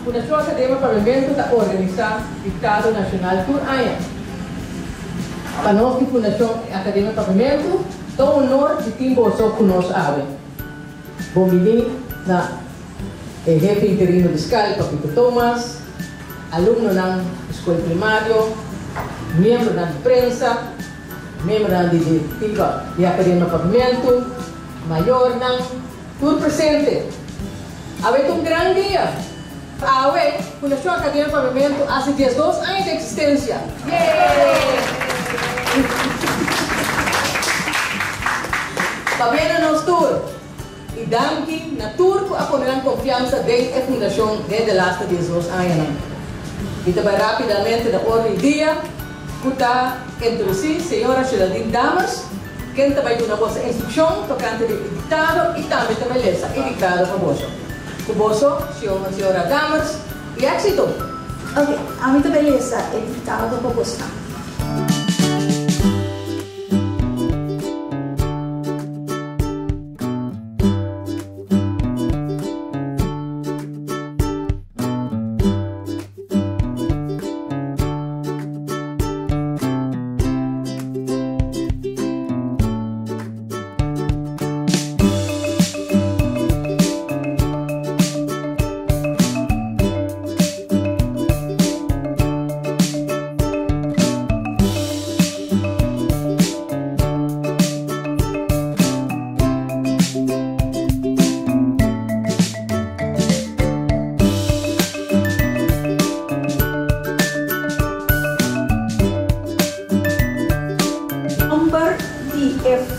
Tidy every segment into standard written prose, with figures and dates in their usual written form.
Fundação Academia Pavimento está organizando o Ditado Nacional por AIA. Para nós, que Fundação Academia Pavimento, é um honor de ter você conosco. Bom dia, na jefe interino de escola, Papito Thomas, aluno da escola primária, membro da imprensa, membro da diretiva de Academia Pavimento, maior, tudo presente. Havia um grande dia. A Fundação Academia Pavimento há 12 anos de existência. Pavimento nos tour. E danke na tour por apoiar confiança dentro da Fundação desde os últimos 12 anos. E também rapidamente na ordem do dia, kuta introduzir senhora Geraldine Damas, que também tem uma boa instrução tocante de ditado e também lesa o ditado para você. Kuboso, senhora Damas, e éxito! Ok, a mim também lesa o ditado para você.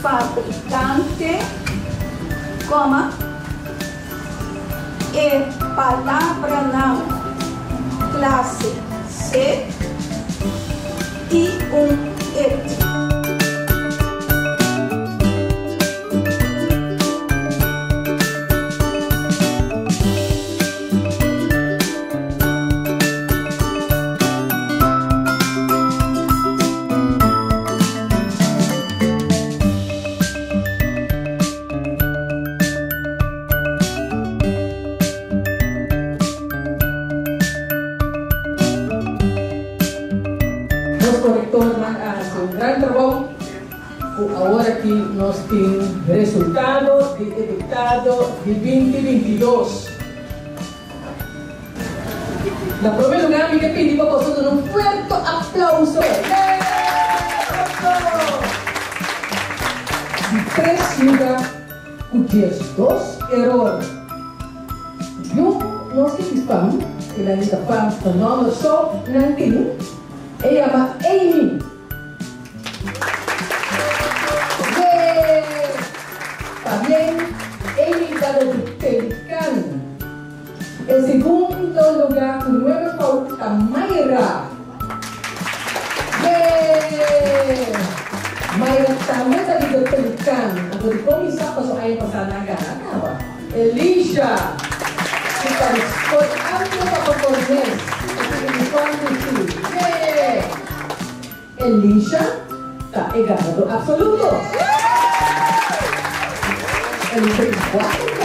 Fabricante, coma, e palavra não, classe C, e et. Corretor hace un gran trabajo. Ahora que nos tiene resultado de editado de 2022. La primer lugar, me pedimos a vosotros un fuerte aplauso. Y 3 lugares, con 2 errores. Yo no sé si spam, que la lista spam, no lo so, nanti. Ella llama Amy. También Amy está de Pelicán. En segundo lugar, con 9 pautas, Mayra. Mayra también está de Pelicán. Entonces, ¿cómo está pasando ahí pasando acá? Elisha. Por amplio para poner. Elisha está ganador absoluto. El 34